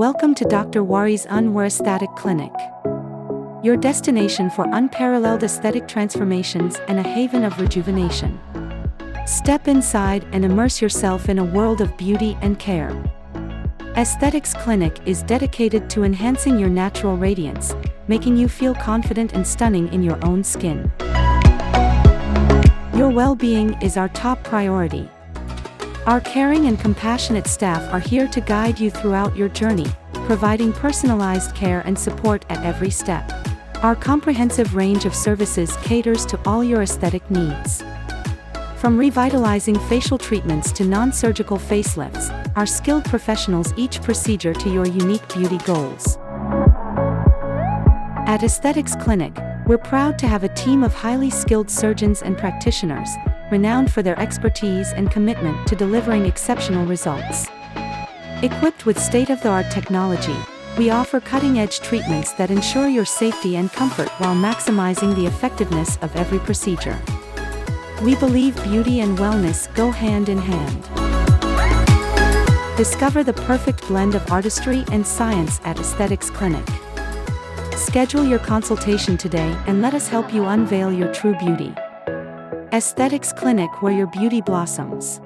Welcome to Dr. Waris Anwar Aesthetic Clinic, your destination for unparalleled aesthetic transformations and a haven of rejuvenation. Step inside and immerse yourself in a world of beauty and care. Aesthetics Clinic is dedicated to enhancing your natural radiance, making you feel confident and stunning in your own skin. Your well-being is our top priority. Our caring and compassionate staff are here to guide you throughout your journey, providing personalized care and support at every step. Our comprehensive range of services caters to all your aesthetic needs. From revitalizing facial treatments to non-surgical facelifts, our skilled professionals each procedure to your unique beauty goals. At Aesthetics Clinic, we're proud to have a team of highly skilled surgeons and practitioners, renowned for their expertise and commitment to delivering exceptional results. Equipped with state-of-the-art technology, we offer cutting-edge treatments that ensure your safety and comfort while maximizing the effectiveness of every procedure. We believe beauty and wellness go hand in hand. Discover the perfect blend of artistry and science at Aesthetics Clinic. Schedule your consultation today and let us help you unveil your true beauty. Aesthetics Clinic, where your beauty blossoms.